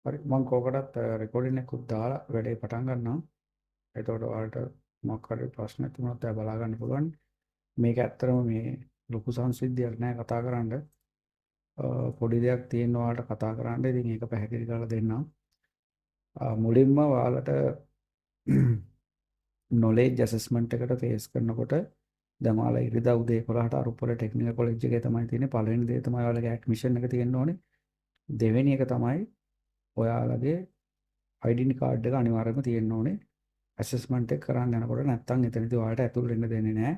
හරි මම කෝකටත් රෙකෝඩින් එකකුත් දාලා වැඩේ පටන් ගන්නවා. එතකොට ඔයාලට මොකක් හරි ප්‍රශ්න තිබුණොත් එයා බලා ගන්න පුළුවන්. මේක ඇත්තටම මේ ලොකු සංසිද්ධියක් නෑ කතා කරන්න. පොඩි දෙයක් තියෙනවා ඔයාලට කතා කරන්න. ඉතින් ඒක පැහැදිලි කරලා දෙන්නම්. මුලින්ම ඔයාලට knowledge assessment එකට ෆේස් කරනකොට දැන් ඔයාලා ඉරිදා උදේ 11ට අරුප්පල ටෙක්නිකල් කොලෙජ් එකේ තමයි තියෙන්නේ. පළවෙනි දේ තමයි ඔයාලගේ ඇඩ්මිෂන් එක තියෙන්න ඕනේ. දෙවෙනි එක තමයි ඔයාලගේ ID කාඩ් එක අනිවාර්යයෙන්ම තියෙන්න ඕනේ. ඇසෙස්මන්ට් එක කරන්න යනකොට නැත්තම් එතනදී ඔයාලට ඇතුල් වෙන්න දෙන්නේ නැහැ.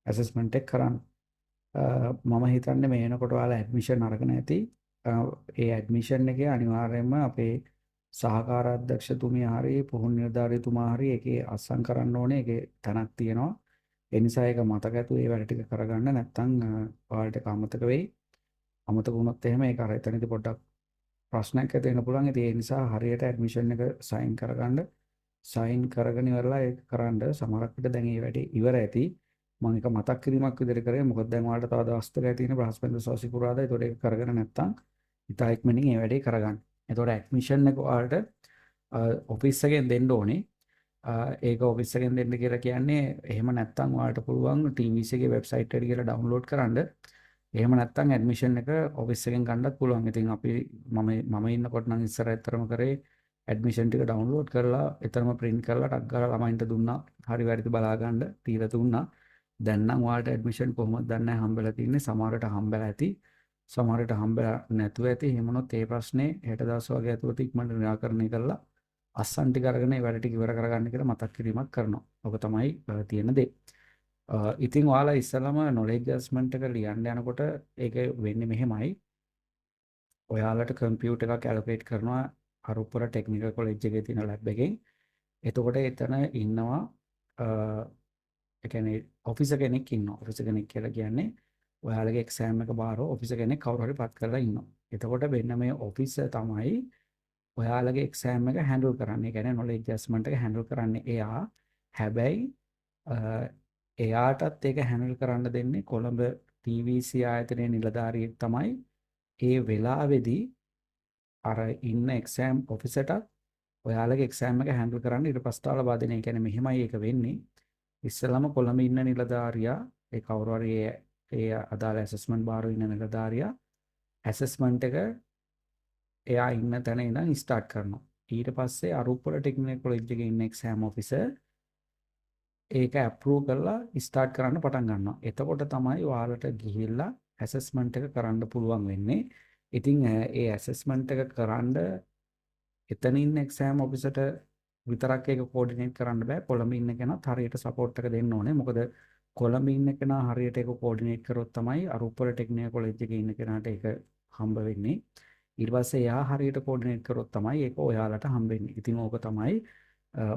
ඇසෙස්මන්ට් එක කරන්න. මම හිතන්නේ මේ එනකොට ඔයාලා ඇඩ්මිෂන් අරගෙන ඇති. ඒ ඇඩ්මිෂන් එකේ අනිවාර්යයෙන්ම අපේ සහකාර අධ්‍යක්ෂතුමිය හරි පුහුණු නිලධාරීතුමා හරි ඒකේ අත්සන් කරන්න ඕනේ. ඒකේ තැනක් තියෙනවා. ඒ නිසා ඒක මතක ඇතුව ඒ වැඩ ටික කරගන්න. නැත්තම් ඔයාලට ඒක අමතක වෙයි. අමතක වුණොත් එහෙම ඒක අර එතනදී පොඩ්ඩක් ප්‍රශ්නයක් ඇති වෙන්න පුළුවන්. ඉතින් ඒ නිසා හරියට ඇඩ්මිෂන් එක සයින් කරගන්න. සයින් කරගෙන ඉවරලා ඒක කරන්න. සමහරක් විට දැන් මේ වැඩේ ඉවර ඇති. මම එක මතක් කිරීමක් විදිහට කරේ. මොකද දැන් ඔයාලට තව දවස් දෙකයි තියෙන බ්‍රහස්පතින්දා සෝසි පුරාදා. ඒතකොට ඒක කරගෙන නැත්තම් ඉතා ඉක්මනින් මේ වැඩේ කරගන්න. ඒතකොට ඇඩ්මිෂන් එක ඔයාලට ඔෆිස් එකෙන් දෙන්න ඕනේ. ඒක ඔෆිස් එකෙන් දෙන්න කියලා කියන්නේ එහෙම නැත්තම් ඔයාලට පුළුවන් TVC එකේ වෙබ්සයිට් එකට ගිහලා ඩවුන්ලෝඩ් කරන්න. එහෙම නැත්තම් ඇඩ්මිෂන් එක ඔෆිස් එකෙන් ගන්නත් පුළුවන්. ඉතින් අපි මම ඉන්නකොට නම් ඉස්සර ඇත්තරම කරේ ඇඩ්මිෂන් ටික ඩවුන්ලෝඩ් කරලා එතරම් print කරලා ටක් ගාලා ළමයින්ට දුන්නා. හරි වැරදි බලා ගන්න තීර දුන්නා. දැන් නම් ඔයාලට ඇඩ්මිෂන් කොහොමද දන්නේ නැහැ හම්බෙලා තින්නේ. සමහරට හම්බෙලා ඇති. සමහරට හම්බෙලා නැතුව ඇති. එහෙම වුණොත් ඒ ප්‍රශ්නේ හෙට දවස් වගේ ඇතුළත ඉක්මනට නිරාකරණය කරලා අස්සන් ටික අරගෙන මේ වැඩ ටික ඉවර කරගන්න කියලා මතක් කිරීමක් කරනවා. ඔක තමයි තියෙන දේ. ඉතින් ඔයාලා ඉස්සලම knowledge assessment එක ලියන්න යනකොට ඒක වෙන්නේ මෙහෙමයි. ඔයාලට කම්පියුටර් එකක් allocate කරනවා අරුප්පර ටෙක්නිකල් කොලෙජ් එකේ තියෙන ලැබ් එකෙන්. එතකොට එතන ඉන්නවා ඒ කියන්නේ ඔෆිසර් කෙනෙක් ඉන්නවා. ඔෆිසර් කෙනෙක් කියලා කියන්නේ ඔයාලගේ එක්සෑම් එක බාරව ඔෆිසර් කෙනෙක් කවුරු හරි පත් කරලා ඉන්නවා. එතකොට මෙන්න මේ ඔෆිසර් තමයි ඔයාලගේ එක්සෑම් එක හැන්ඩල් කරන්නේ. ඒ කියන්නේ knowledge assessment එක හැන්ඩල් කරන්නේ එයා. හැබැයි එයාටත් ඒක හැන්ඩල් කරන්න දෙන්නේ කොළඹ TVC ආයතනයේ නිලධාරියෙක් තමයි. ඒ වෙලාවේදී අර ඉන්න එක්සෑම් ඔෆිසර්ටත් ඔයාලගේ එක්සෑම් එක හැන්ඩල් කරන්න ඊට ප්‍රස්තාව ලබා දෙන. ඒ කියන්නේ මෙහෙමයි ඒක වෙන්නේ. ඉස්සෙල්ලාම කොළඹ ඉන්න නිලධාරියා ඒ කවුරු හරි ඒ අදාළ ඇසෙස්මන්ට් බාරව ඉන්න නිලධාරියා ඇසෙස්මන්ට් එක එයා ඉන්න තැන ඉඳන් ස්ටාර්ට් කරනවා. ඊට පස්සේ අරුප්පල ටෙක්නිකල් කොලෙජ් එකේ ඉන්න එක්සෑම් ඔෆිසර් ඒක අප්‍රූව් කරලා ස්ටාර්ට් කරන්න පටන් ගන්නවා. එතකොට තමයි ඔයාලට ගිහිල්ලා ඇසෙස්මන්ට් එක කරන්න පුළුවන් වෙන්නේ. ඉතින් ඒ ඇසෙස්මන්ට් එක කරන්න එතන ඉන්න එක්සෑම් ඔෆිසර්ට විතරක් ඒක කෝඩිනේට් කරන්න බෑ. කොළඹ ඉන්න කෙනාත් හරියට සපෝට් එක දෙන්න ඕනේ. මොකද කොළඹ ඉන්න කෙනා හරියට ඒක කෝඩිනේට් කරොත් තමයි අරුප්පල ටෙක්නිකල් කොලෙජ් එකේ ඉන්න කෙනාට ඒක හම්බ වෙන්නේ. ඊට පස්සේ එයා හරියට කෝඩිනේට් කරොත් තමයි ඒක ඔයාලට හම්බෙන්නේ. ඉතින් ඕක තමයි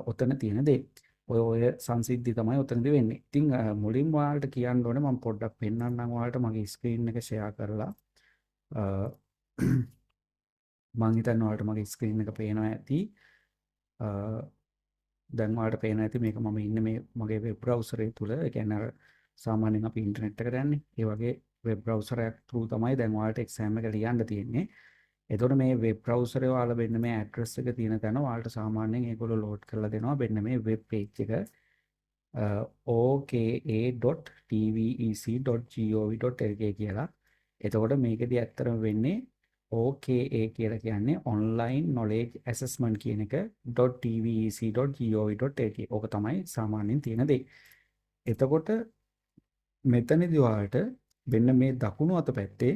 ඔතන තියෙන දේ. ඔය සංසිද්ධි තමයි ඔතනදී වෙන්නේ. ඉතින් මුලින්ම ඔයාලට කියන්න ඕනේ මම පොඩ්ඩක් පෙන්නන්නම් ඔයාලට මගේ ස්ක්‍රීන් එක ෂෙයා කරලා. මම හිතන්නේ ඔයාලට මගේ ස්ක්‍රීන් එක පේනවා ඇති. දැන් ඔයාලට පේනවා ඇති මේක මම ඉන්නේ මේ මගේ වෙබ් බ්‍රවුසර් එක තුල. ඒ කියන්නේ අර සාමාන්‍යයෙන් අපි ඉන්ටර්නෙට් එකට යන්නේ. ඒ වගේ වෙබ් බ්‍රවුසර් එකක් through තමයි දැන් ඔයාලට එක්සෑම් එක ලියන්න තියෙන්නේ. එතකොට මේ වෙබ් බ්‍රවුසරේ ඔයාලා මෙන්න මේ ඇඩ්‍රස් එක තියෙන තැන ඔයාලට සාමාන්‍යයෙන් ඒගොල්ලෝ ලෝඩ් කරලා දෙනවා මෙන්න මේ වෙබ් පේජ් එක oka.tvec.gov.lk කියලා. එතකොට මේකදී ඇත්තටම වෙන්නේ OKA කියලා කියන්නේ online knowledge assessment කියන එක .tvec.gov.lk. ඕක තමයි සාමාන්‍යයෙන් තියෙන දේ. එතකොට මෙතනදී ඔයාලට මෙන්න මේ දකුණු අත පැත්තේ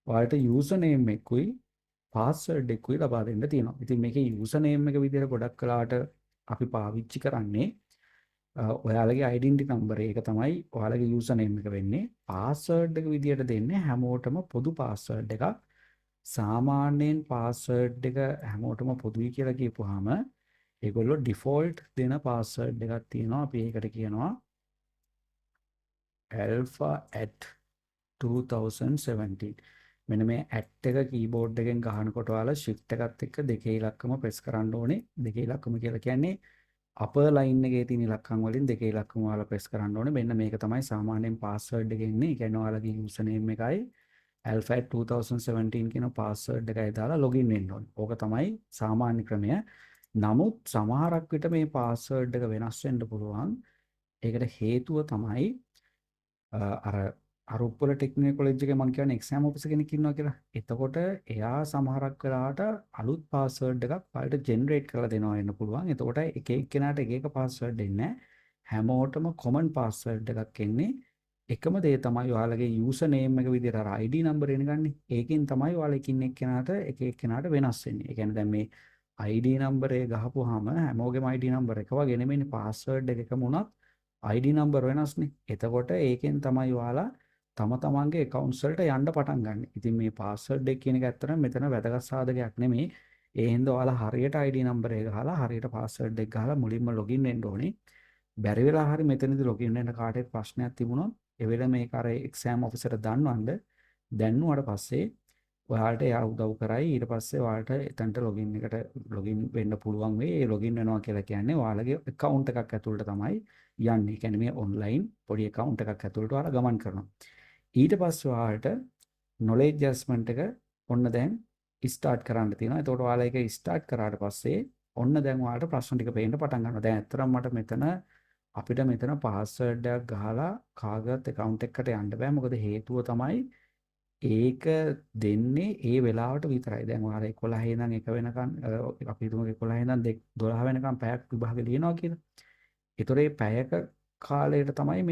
ඔයාලට username එකකුයි පාස්වර්ඩ් එකකුයි ලබා දෙන්න තියෙනවා. ඉතින් මේකේ username එක විදිහට ගොඩක් කලාට අපි පාවිච්චි කරන්නේ ඔයාලගේ identity number එක තමයි ඔයාලගේ username එක වෙන්නේ. පාස්වර්ඩ් එක විදිහට දෙන්නේ හැමෝටම පොදු පාස්වර්ඩ් එකක්. සාමාන්‍යයෙන් පාස්වර්ඩ් එක හැමෝටම පොදුයි කියලා කියපුවාම ඒගොල්ලෝ default දෙන පාස්වර්ඩ් එකක් තියෙනවා. අපි ඒකට කියනවා alpha@2017. මෙන්න මේ at එක keyboard එකෙන් ගහනකොට ඔයාලා shift එකත් එක්ක දෙකේ ඉලක්කම press කරන්න ඕනේ. දෙකේ ඉලක්කම කියලා කියන්නේ upper line එකේ තියෙන ඉලක්කම් වලින් දෙකේ ඉලක්කම ඔයාලා press කරන්න ඕනේ. මෙන්න මේක තමයි සාමාන්‍යයෙන් password එකේ ඉන්නේ. ඒ කියන්නේ ඔයාලගේ username එකයි alpha 2017 කියන පාස්වර්ඩ් එකයි දාලා ලොගින් වෙන්න ඕනේ. ඕක තමයි සාමාන්‍ය ක්‍රමය. නමුත් සමහරක් විට මේ පාස්වර්ඩ් එක වෙනස් වෙන්න පුළුවන්. ඒකට හේතුව තමයි අර උප්පල ටෙක්නිකල් කොලෙජ් එකේ මම කියන්නේ එක්සෑම් ඔෆිසර් කෙනෙක් ඉන්නවා කියලා. එතකොට එයා සමහරක් වෙලාවට අලුත් පාස්වර්ඩ් එකක් ඔයාලට ජෙනරේට් කරලා දෙනවා වෙන්න පුළුවන්. එතකොට එක එක්කෙනාට එක එක පාස්වර්ඩ් එන්නේ නැහැ. හැමෝටම කොමන් පාස්වර්ඩ් එකක් එන්නේ. එකම දේ තමයි ඔයාලගේ යූසර් නේම් එක විදිහට අර ID නම්බර් එනගන්නේ. ඒකෙන් තමයි ඔයාලා එකින් එක්කෙනාට එක එක්කෙනාට වෙනස් වෙන්නේ. ඒ කියන්නේ දැන් මේ ID නම්බරේ ගහපුවාම හැමෝගෙම ID නම්බර එක වගේ නෙමෙයිනේ පාස්වර්ඩ් එක එකම වුණත් ID නම්බර වෙනස්නේ. එතකොට ඒකෙන් තමයි ඔයාලා තම තමන්ගේ accounts වලට යන්න පටන් ගන්න. ඉතින් මේ password එක කියන එක ඇත්තටම මෙතන වැදගත් සාධකයක් නෙමෙයි. ඒ හින්දා ඔයාලා හරියට ID නම්බර් එක ගහලා හරියට password එක ගහලා මුලින්ම login වෙන්න ඕනේ. බැරි වෙලා හරි මෙතනදී login වෙන්න කාටවත් ප්‍රශ්නයක් තිබුණොත් ඒ වෙලාව මේක අර exam officer දන්වන්න දැන්නුවාට පස්සේ ඔයාලට එයා උදව් කරයි. ඊට පස්සේ ඔයාලට එතනට login වෙන්න පුළුවන් වෙයි. ඒ login වෙනවා කියලා කියන්නේ ඔයාලගේ account එකක් ඇතුළට තමයි යන්නේ. ඒ කියන්නේ මේ online පොඩි account එකක් ඇතුළට ඔයාලා ගමන් කරනවා. ඊට පස්සේ ඔයාලට knowledge adjustment එක ඔන්න දැන් ස්ටාර්ට් කරන්න තියෙනවා. එතකොට ඔයාලා ඒක ස්ටාර්ට් කරාට පස්සේ ඔන්න දැන් ඔයාලට ප්‍රශ්න ටික පේන්න පටන් ගන්නවා. දැන් ඇත්තටම මට අපිට මෙතන password එකක් ගහලා කාගවත් account එකකට යන්න බෑ. මොකද හේතුව තමයි ඒක දෙන්නේ ඒ වෙලාවට විතරයි. දැන් ඔයාලා 11 ඉඳන් 1 වෙනකන් අපි හිතමු 11 ඉඳන් 12 වෙනකන් පැයක් විභාග ලියනවා කියලා. ඒතොර මේ පැයක කාලයට තමයි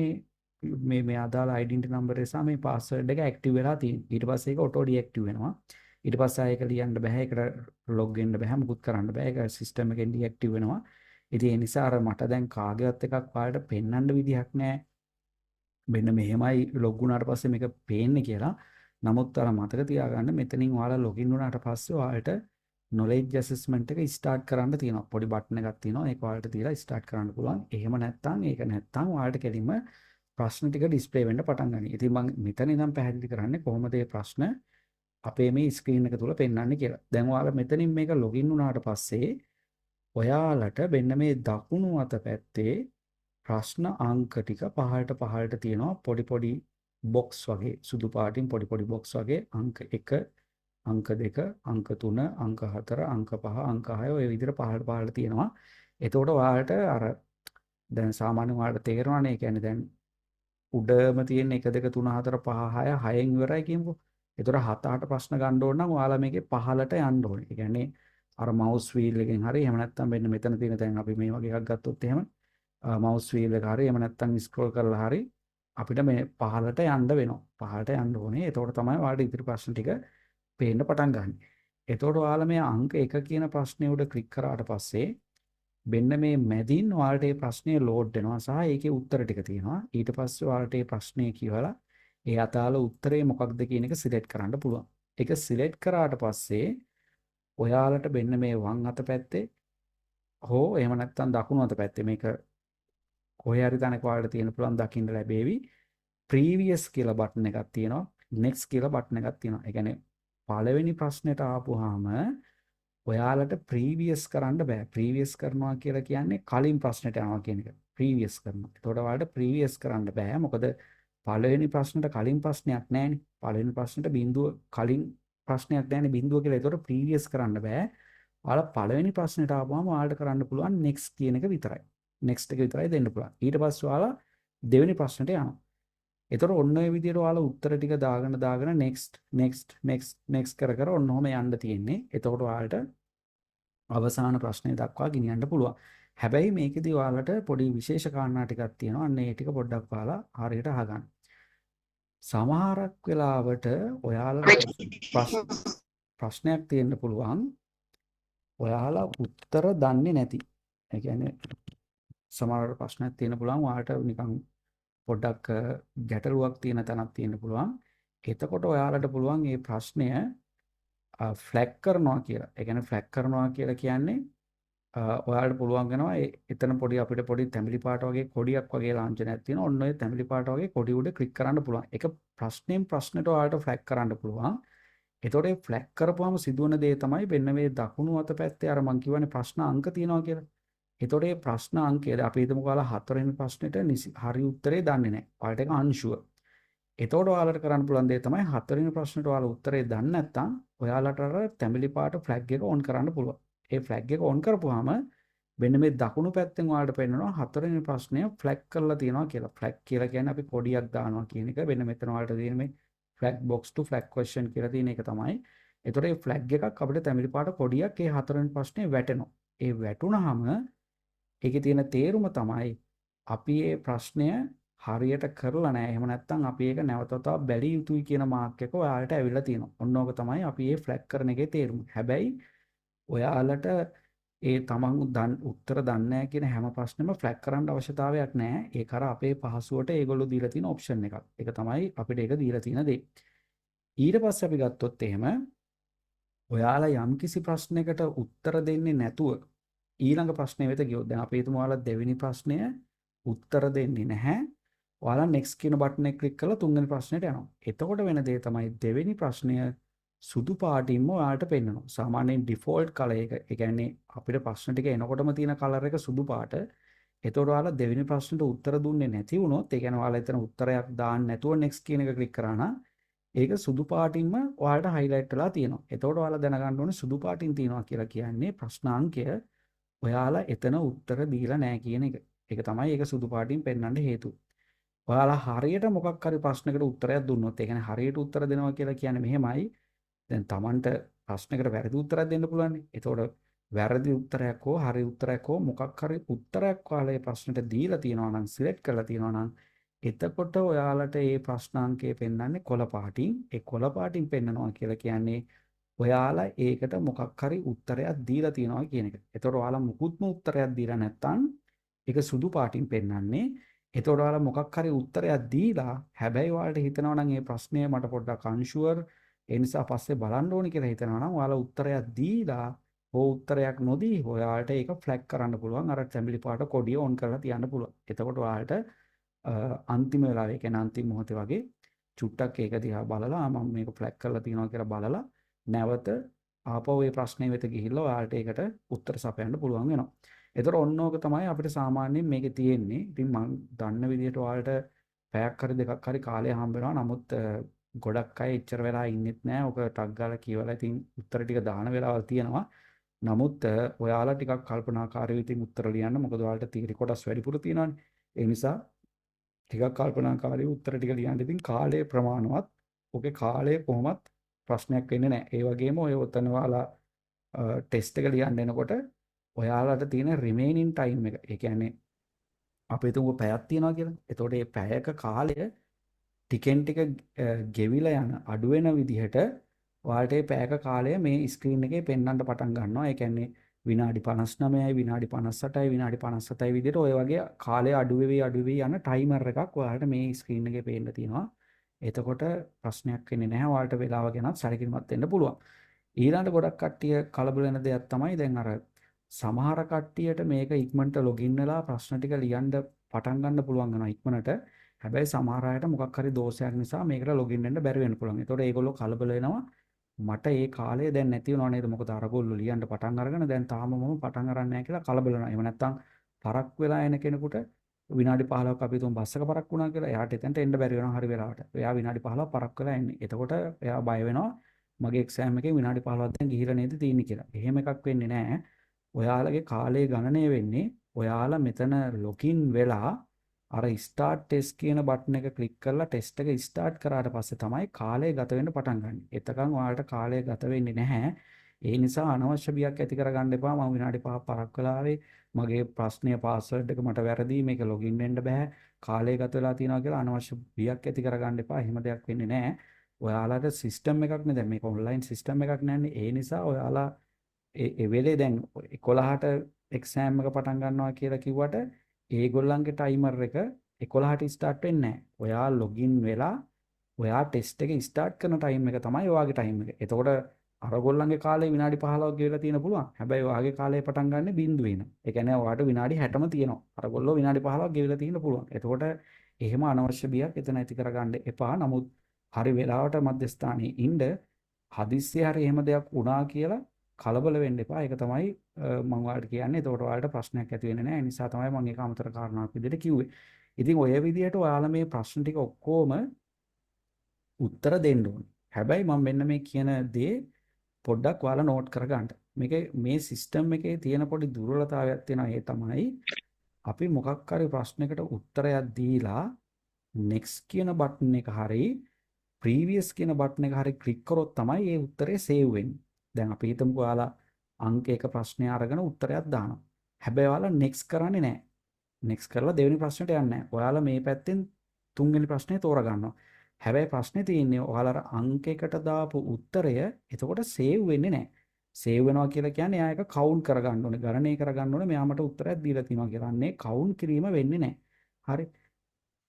මේ අදාළ ඩෙන්ටිටි නම්බර් එක සහ මේ පාස්වර්ඩ් එක ඇක්ටිව් වෙලා තියෙන්නේ. ඊට පස්සේ ඒක ඔටෝ ඩිඇක්ටිව් වෙනවා. ඊට පස්සේ ආයෙක ලියන්න බෑ. ඒකට ලොග් වෙන්න බෑ. මුකුත් කරන්න බෑ. ඒක සිස්ටම් එකෙන් ඩිඇක්ටිව් වෙනවා. ඉතින් ඒ නිසා අර මට දැන් කාගේවත් එකක් ඔයාලට පෙන්වන්න විදිහක් නැහැ. මෙන්න මෙහෙමයි ලොග් වුණාට පස්සේ මේක පේන්නේ කියලා. නමුත් අර මතක තියාගන්න මෙතනින් ඔයාලා ලොගින් වුණාට පස්සේ ඔයාලට knowledge assessment එක ස්ටාර්ට් කරන්න තියෙනවා. පොඩි බටන් එකක් තියෙනවා. ඒක ඔයාලට තියලා ස්ටාර්ට් කරන්න පුළුවන්. එහෙම නැත්නම් ඒක නැත්නම් ඔයාලට කෙලින්ම ප්‍රශ්න ටික ඩිස්ප්ලේ වෙන්න පටන් ගන්නවා. ඉතින් මම මෙතන ඉඳන් පැහැදිලි කරන්නේ කොහොමද මේ ප්‍රශ්න අපේ මේ ස්ක්‍රීන් එක තුල පෙන්වන්නේ කියලා. දැන් ඔයාලා මෙතනින් මේක ලොගින් වුණාට පස්සේ ඔයාලට මෙන්න මේ දකුණු අත පැත්තේ ප්‍රශ්න අංක ටික පහළට තියෙනවා පොඩි බොක්ස් වගේ සුදු පාටින් පොඩි බොක්ස් වගේ අංක 1 අංක 2 අංක 3 අංක 4 අංක 5 අංක 6 ඔය විදිහට පහළට තියෙනවා. එතකොට ඔයාලට අර දැන් සාමාන්‍යයෙන් ඔයාලට තේරෙනවානේ. ඒ කියන්නේ දැන් උඩම තියෙන 1 2 3 4 5 6 6න් ඉවරයි කියමුකෝ. ඒතර 7 8 ප්‍රශ්න ගන්න ඕන නම් ඔයාලා මේකේ පහළට යන්න ඕනේ. ඒ කියන්නේ අර mouse wheel එකෙන් හරි එහෙම නැත්නම් මෙන්න මෙතන තියෙන දැන් අපි මේ වගේ එකක් ගත්තොත් එහෙම mouse wheel එක හරි එහෙම නැත්නම් scroll කරලා හරි අපිට මේ පහළට යන්න වෙනවා. පහළට යන්න ඕනේ. එතකොට තමයි ඔයාලට ඉදිරි ප්‍රශ්න ටික පේන්න පටන් ගන්න. එතකොට ඔයාලා මේ අංක 1 කියන ප්‍රශ්නේ උඩ ක්ලික් කරාට පස්සේ මෙන්න මේ මැදින් ඔයාලට මේ ප්‍රශ්නේ ලෝඩ් වෙනවා සහ ඒකේ උත්තර ටික තියෙනවා. ඊට පස්සේ ඔයාලට මේ ප්‍රශ්නේ කියවලා ඒ අදාළ උත්තරේ මොකක්ද කියන එක සිලෙක්ට් කරන්න පුළුවන්. ඒක සිලෙක්ට් කරාට පස්සේ ඔයාලට මෙන්න මේ වම් අත පැත්තේ හෝ එහෙම නැත්නම් දකුණු අත පැත්තේ මේක කොහේ හරි තැනක ඔයාලට තියෙන පුළුවන් දකින්න ලැබෙවි. previous කියලා බටන් එකක් තියෙනවා. next කියලා බටන් එකක් තියෙනවා. ඒ කියන්නේ පළවෙනි ප්‍රශ්නෙට ආපුවාම ඔයාලට previous කරන්න බෑ. previous කරනවා කියලා කියන්නේ කලින් ප්‍රශ්නෙට යනවා කියන එක. previous කරනවා. ඒතකොට ඔයාලට previous කරන්න බෑ. මොකද පළවෙනි ප්‍රශ්නෙට කලින් ප්‍රශ්නයක් නැහැනේ. පළවෙනි ප්‍රශ්නෙට බිඳුව කලින් ප්‍රශ්නයක් නැහැනේ බිඳුව කියලා. ඒතකොට previous කරන්න බෑ. ඔයාලා පළවෙනි ප්‍රශ්නෙට ආපුවාම ඔයාලට කරන්න පුළුවන් next කියන එක විතරයි. next එක විතරයි දෙන්න පුළුවන්. ඊට පස්සේ ඔයාලා දෙවෙනි ප්‍රශ්නෙට යනවා. එතකොට ඔන්න ඔය විදිහට ඔයාලා උත්තර ටික දාගෙන next කර ඔන්න ඔහම යන්න තියෙන්නේ. එතකොට ඔයාලට අවසාන ප්‍රශ්නේ දක්වා ගෙනියන්න පුළුවන්. හැබැයි මේකෙදි ඔයාලට පොඩි විශේෂ කාරණා ටිකක් තියෙනවා. අන්න ඒ ටික පොඩ්ඩක් ඔයාලා හරියට අහගන්න. සමහරක් වෙලාවට ඔයාලට ප්‍රශ්නයක් තියෙන්න පුළුවන්. ඔයාලා උත්තර දන්නේ නැති. ඒ කියන්නේ සමහර ප්‍රශ්නයක් තියෙන්න පුළුවන්. ඔයාලට නිකන් පොඩ්ඩක් ගැටලුවක් තියෙන තැනක් තියෙන්න පුළුවන්. එතකොට ඔයාලට පුළුවන් මේ ප්‍රශ්නය ෆ්ලැග් කරනවා කියලා. ඒ කියන්නේ ෆ්ලැග් කරනවා කියලා කියන්නේ ඔයාලට පුළුවන් වෙනවා එතන අපිට පොඩි තැඹිලි පාට වගේ කොඩියක් වගේ ලාංඡනයක් තියෙනවා. ඔන්න ඔය තැඹිලි පාට වගේ කොඩි උඩ ක්ලික් කරන්න පුළුවන්. ඒක ප්‍රශ්නෙන් ප්‍රශ්නට ඔයාලට ෆ්ලැග් කරන්න පුළුවන්. එතකොට ඒ ෆ්ලැග් කරපුවාම සිදුවන දේ තමයි මෙන්න මේ දකුණු අත පැත්තේ අර මං කියවනේ ප්‍රශ්න අංක තියෙනවා කියලා. එතකොට මේ ප්‍රශ්න අංකය අපි හිතමුකෝ ඔයාලා 4 වෙනි ප්‍රශ්නෙට හරි උත්තරේ දන්නේ නැහැ. ඔයාලට ඒක අන්ෂුවර්. එතකොට ඔයාලට කරන්න පුළුවන් දේ තමයි හතරවෙනි ප්‍රශ්නෙට ඔයාලා උත්තරේ දන්නේ නැත්නම් ඔයාලට අර තැඹිලි පාට ෆ්ලැග් එක ඔන් කරන්න පුළුවන්. ඒ ෆ්ලැග් එක ඔන් කරපුවාම මෙන්න මේ දකුණු පැත්තෙන් ඔයාලට පෙන්නනවා හතරවෙනි ප්‍රශ්නය ෆ්ලැග් කරලා තියෙනවා කියලා. ෆ්ලැග් කියලා කියන්නේ අපි කොඩියක් දානවා කියන එක. වෙන මෙතන ඔයාලට තියෙන මේ flag box to flag question කියලා තියෙන එක තමයි. එතකොට මේ ෆ්ලැග් එකක් අපිට තැඹිලි පාට කොඩියක් ඒ හතරවෙනි ප්‍රශ්නේ වැටෙනවා. ඒ වැටුනහම ඒකේ තියෙන තේරුම තමයි අපි මේ ප්‍රශ්නය හරියට කරලා නැහැ. එහෙම නැත්නම් අපි ඒක නැවතතව බැලිය යුතුයි කියන මාක් එක ඔයාලට ඇවිල්ලා තියෙනවා. ඔන්න ඕක තමයි අපි මේ ෆ්ලැග් කරන එකේ තේරුම. හැබැයි ඔයාලට ඒ තමන් උත්තර දන්නේ නැහැ කියන හැම ප්‍රශ්නෙම ෆ්ලැග් කරන්න අවශ්‍යතාවයක් නැහැ. ඒක අර අපේ පහසුවට ඒගොල්ලෝ දීලා තියෙන ඔප්ෂන් එකක්. ඒක තමයි අපිට ඒක දීලා තියෙන දේ. ඊට පස්සේ අපි ගත්තොත් එහෙම ඔයාලා යම්කිසි ප්‍රශ්නයකට උත්තර දෙන්නේ නැතුව ඊළඟ ප්‍රශ්නේ වෙත ගියොත් දැන් අපි හිතමු ඔයාලා දෙවෙනි ප්‍රශ්නය උත්තර දෙන්නේ නැහැ. ඔයාලා next කියන බටන් එක ක්ලික් කරලා තුන්වෙනි ප්‍රශ්නෙට යනවා. එතකොට වෙන දේ තමයි දෙවෙනි ප්‍රශ්නය සුදු පාටින්ම ඔයාලට පෙන්වනවා. සාමාන්‍යයෙන් default color එක, ඒ කියන්නේ අපිට ප්‍රශ්න ටික එනකොටම තියෙන color එක සුදු පාට. එතකොට ඔයාලා දෙවෙනි ප්‍රශ්නෙට උත්තර දුන්නේ නැති වුණොත්, ඒ කියන්නේ ඔයාලා එතන උත්තරයක් දාන්න නැතුව next කියන එක ක්ලික් කරා නම් ඒක සුදු පාටින්ම ඔයාලට highlight වෙලා තියෙනවා. එතකොට ඔයාලා දැනගන්න ඕනේ සුදු පාටින් තියෙනවා කියලා කියන්නේ ප්‍රශ්නාංකය ඔයාලා එතන උත්තර දීලා නැහැ කියන එක. ඒක තමයි ඒක සුදු පාටින් පෙන්වන්න හේතුව. ඔයාලා හරියට මොකක් හරි ප්‍රශ්නයකට උත්තරයක් දුන්නොත්, ඒ කියන්නේ හරියට උත්තර දෙනවා කියලා කියන්නේ මෙහෙමයි. දැන් Tamanට ප්‍රශ්නයකට වැරදි උත්තරයක් දෙන්න පුළුවන්. එතකොට වැරදි උත්තරයක් හෝ හරි උත්තරයක් හෝ මොකක් හරි උත්තරයක් ඔයාලා මේ ප්‍රශ්නෙට දීලා තියෙනවා නම්, සිලෙක්ට් කරලා තියෙනවා නම්, එතකොට ඔයාලට මේ ප්‍රශ්නාංකය පෙන්වන්නේ කොළ පාටින්. ඒ කොළ පාටින් පෙන්නනවා කියලා කියන්නේ ඔයාලා ඒකට මොකක් හරි උත්තරයක් දීලා තියෙනවා කියන එක. එතකොට ඔයාලා මුකුත්ම උත්තරයක් දීලා නැත්නම් ඒක සුදු පාටින් පෙන්වන්නේ. එතකොට ඔයාලා මොකක් හරි උත්තරයක් දීලා හැබැයි ඔයාලට හිතනවා නම් මේ ප්‍රශ්නය මට පොඩ්ඩක් අන්ෂුවර්, ඒ නිසා පස්සේ බලන්න ඕනි කියලා හිතනවා නම් ඔයාලා උත්තරයක් දීලා හෝ උත්තරයක් නොදී ඔයාලට ඒක ෆ්ලැග් කරන්න පුළුවන්. අර තැඹිලි පාට කොඩිය ඔන් කරලා තියන්න පුළුවන්. එතකොට ඔයාලට අන්තිම වෙලාවේ, ඒ කියන්නේ අන්තිම මොහොතේ වගේ චුට්ටක් ඒක දිහා බලලා මම මේක ෆ්ලැග් කරලා තියෙනවා කියලා බලලා නැවත ආපහු ඒ ප්‍රශ්නේ වෙත ගිහිල්ලා ඔයාලට ඒකට උත්තර සපයන්න පුළුවන් වෙනවා. ඒතර ඔන්න ඕක තමයි අපිට සාමාන්‍යයෙන් මේකේ තියෙන්නේ. ඉතින් මම දන්න විදිහට ඔයාලට පැයක් හරි දෙකක් හරි කාලය හම්බ වෙනවා. නමුත් ගොඩක් අය එච්චර වෙලා ඉන්නෙත් නැහැ. ඔක ටක් ගාලා කියවලා ඉතින් උත්තර ටික දාන වෙලාවල් තියෙනවා. නමුත් ඔයාලා ටිකක් කල්පනාකාරීව ඉතින් උත්තර ලියන්න. මොකද ඔයාලට තීරි කොටස් වැඩිපුර තියෙනවානේ. ඒ නිසා ටිකක් කල්පනාකාරීව උත්තර ටික ලියන්න. ඉතින් කාලය ප්‍රමාණවත්. ඔකේ කාලය කොහොමත් ප්‍රශ්නයක් වෙන්නේ නැහැ. ඒ වගේම ඔය ඔතන ඔයාලා ටෙස්ට් එක ලියන්න එනකොට ඔයාලට තියෙන රිමේනින් ටයිම් එක, ඒ කියන්නේ අපි හිතමු පැයක් තියනවා කියලා. එතකොට මේ පැයක කාලය ටිකෙන් ටික ගෙවිලා යන අඩු වෙන විදිහට ඔයාලට මේ පැයක කාලය මේ ස්ක්‍රීන් එකේ පෙන්වන්න පටන් ගන්නවා. ඒ කියන්නේ විනාඩි 59යි, විනාඩි 58යි, විනාඩි 57යි විදිහට ඔය වගේ කාලය අඩු වෙවි යන ටයිමර් එකක් ඔයාලට මේ ස්ක්‍රීන් එකේ පේන්න තියෙනවා. එතකොට ප්‍රශ්නයක් වෙන්නේ නැහැ. ඔයාලට වෙලාව ගැනත් සැලකිලිමත් වෙන්න පුළුවන්. ඊළඟට ගොඩක් කට්ටිය කලබල වෙන දෙයක් තමයි දැන් අර සමහර කට්ටියට මේක ඉක්මනට ලොගින් වෙලා ප්‍රශ්න ටික ලියන්න පටන් ගන්න පුළුවන් වෙනවා ඉක්මනට. හැබැයි සමහර අයට මොකක් හරි දෝෂයක් නිසා මේකට ලොගින් වෙන්න බැරි වෙන්න පුළුවන්. ඒතකොට ඒගොල්ලෝ කලබල වෙනවා. මට ඒ කාලය දැන් නැති වෙනව නේද? මොකද අරගොල්ලෝ ලියන්න පටන් අරගෙන දැන් තාම මම පටන් අරන් නැහැ කියලා කලබල වෙනවා. එහෙම නැත්නම් පරක් වෙලා එන කෙනෙකුට විනාඩි 15ක් අපි තුන් බස් එක පරක් වුණා කියලා එයාට එතනට එන්න බැරි වෙනවා හරි වෙලාවට. එයා විනාඩි 15ක් පරක් වෙලා එන්නේ. එතකොට එයා බය වෙනවා මගේ එක්සෑම් එකේ විනාඩි 15ක් දැන් ගිහිලා නේද තියෙන්නේ කියලා. එහෙම එකක් වෙන්නේ නැහැ. ඔයාලගේ කාලය ගණනය වෙන්නේ ඔයාලා මෙතන ලොගින් වෙලා අර ස්ටාර්ට් ටෙස්ට් කියන බටන් එක ක්ලික් කරලා ටෙස්ට් එක ස්ටාර්ට් කරාට පස්සේ තමයි කාලය ගත වෙන්න පටන් ගන්න. එතකන් ඔයාලට කාලය ගත වෙන්නේ නැහැ. ඒ නිසා අනවශ්‍ය බියක් ඇති කරගන්න එපා. මම විනාඩි 5ක් පරක් වෙලා ආවේ. මගේ ප්‍රශ්නය පාස්වර්ඩ් එක මට වැරදි. මේක ලොගින් වෙන්න බෑ. කාලය ගත වෙලා තියෙනවා කියලා අනවශ්‍ය බියක් ඇති කරගන්න එපා. එහෙම දෙයක් වෙන්නේ නැහැ. ඔයාලට සිස්ටම් එකක් නේ. දැන් මේක ඔන්ලයින් සිස්ටම් එකක් නැන්නේ. ඒ නිසා ඔයාලා ඒ වෙලේ දැන් 11ට එක්සෑම් එක පටන් ගන්නවා කියලා කිව්වට ඒගොල්ලන්ගේ ටයිමර් එක 11ට ස්ටාර්ට් වෙන්නේ නැහැ. ඔයා ලොගින් වෙලා ඔයා ටෙස්ට් එක ස්ටාර්ට් කරන ටයිම් එක තමයි ඔයාගේ ටයිම් එක. එතකොට අරගොල්ලන්ගේ කාලේ විනාඩි 15ක් ගෙවිලා තියෙන පුළුවන්. හැබැයි ඔයාගේ කාලය පටන් ගන්න බිඳුවෙන. ඒ කියන්නේ ඔයාට විනාඩි 60ම තියෙනවා. අරගොල්ලෝ විනාඩි 15ක් ගෙවිලා තියෙන පුළුවන්. එතකොට එහෙම අනවශ්‍ය බියක් එතන ඇති කරගන්න එපා. නමුත් හරි වෙලාවට මධ්‍යස්ථානයේ ඉන්න හදිස්සිය හරි එහෙම දෙයක් වුණා කියලා කලබල වෙන්න එපා. ඒක තමයි මම ඔයාලට කියන්නේ. එතකොට ඔයාලට ප්‍රශ්නයක් ඇති වෙන්නේ නැහැ. ඒ නිසා තමයි මම ඒක අමතර කාරණාවක් විදිහට කිව්වේ. ඉතින් ඔය විදිහට ඔයාලා මේ ප්‍රශ්න ටික ඔක්කොම උත්තර දෙන්න ඕනේ. හැබැයි මම මෙන්න මේ කියන දේ පොඩ්ඩක් ඔයාලා නෝට් කරගන්න. මේ සිස්ටම් එකේ තියෙන පොඩි දුර්වලතාවයක් තියෙනවා. ඒ තමයි අපි මොකක් හරි ප්‍රශ්නයකට උත්තරයක් දීලා next කියන බටන් එක හරි previous කියන බටන් එක හරි ක්ලික් කරොත් තමයි ඒ උත්තරේ සේව් වෙන්නේ. දැන් අපි හිතමුකෝ ඔයාලා අංක 1 ප්‍රශ්නය අරගෙන උත්තරයක් දානවා. හැබැයි ඔයාලා next කරන්නේ නැහැ. next කරලා දෙවෙනි ප්‍රශ්නයට යන්නේ නැහැ. ඔයාලා මේ පැත්තෙන් තුන්වෙනි ප්‍රශ්නේ තෝරගන්නවා. හැබැයි ප්‍රශ්නේ තියෙන්නේ ඔයාලා අංක 1ට දාපු උත්තරය එතකොට සේව් වෙන්නේ නැහැ. සේව් වෙනවා කියලා කියන්නේ එයා එක කවුන්ට් කරගන්න ඕනේ. ගණනය කරගන්න ඕනේ මෙයා මට උත්තරයක් දීලා තියෙනවා කියලා. අන්නේ කවුන්ට් කිරීම වෙන්නේ නැහැ. හරි.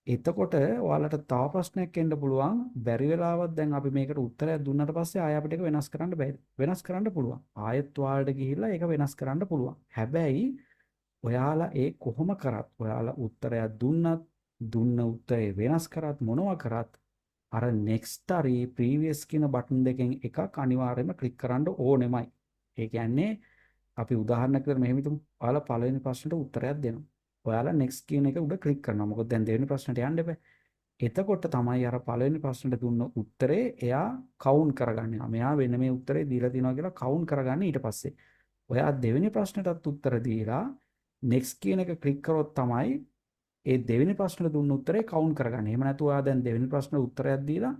එතකොට ඔයාලට තව ප්‍රශ්නයක් එන්න පුළුවන්. බැරි වෙලාවත් දැන් අපි මේකට උත්තරයක් දුන්නාට පස්සේ ආය අපිට ඒක වෙනස් කරන්න බැහැ. වෙනස් කරන්න පුළුවන්. ආයෙත් ඔයාලට ගිහිල්ලා ඒක වෙනස් කරන්න පුළුවන්. හැබැයි ඔයාලා ඒ කොහොම කරත් ඔයාලා උත්තරයක් දුන්නත් දුන්න උත්තරේ වෙනස් කරත් මොනවා කරත් අර next හරි previous කියන බටන් දෙකෙන් එකක් අනිවාර්යයෙන්ම ක්ලික් කරන්න ඕනෙමයි. ඒ කියන්නේ අපි උදාහරණයක් විදිහට මෙහෙම හිතමු. ඔයාලා පළවෙනි ප්‍රශ්නට උත්තරයක් දෙනවා. ඔයාලා next කියන එක උඩ ක්ලික් කරනවා. මොකද දැන් දෙවෙනි ප්‍රශ්නට යන්න එපා. එතකොට තමයි අර පළවෙනි ප්‍රශ්නට දුන්න උත්තරේ එයා කවුන්ට් කරගන්නේ. මෙයා වෙන මේ උත්තරේ දීලා තිනවා කියලා කවුන්ට් කරගන්නේ ඊට පස්සේ. ඔයා දෙවෙනි ප්‍රශ්නටත් උත්තර දීලා next කියන එක ක්ලික් කරොත් තමයි ඒ දෙවෙනි ප්‍රශ්නට දුන්න උත්තරේ කවුන්ට් කරගන්නේ. එහෙම නැතුව ඔයා දැන් දෙවෙනි ප්‍රශ්නට උත්තරයක් දීලා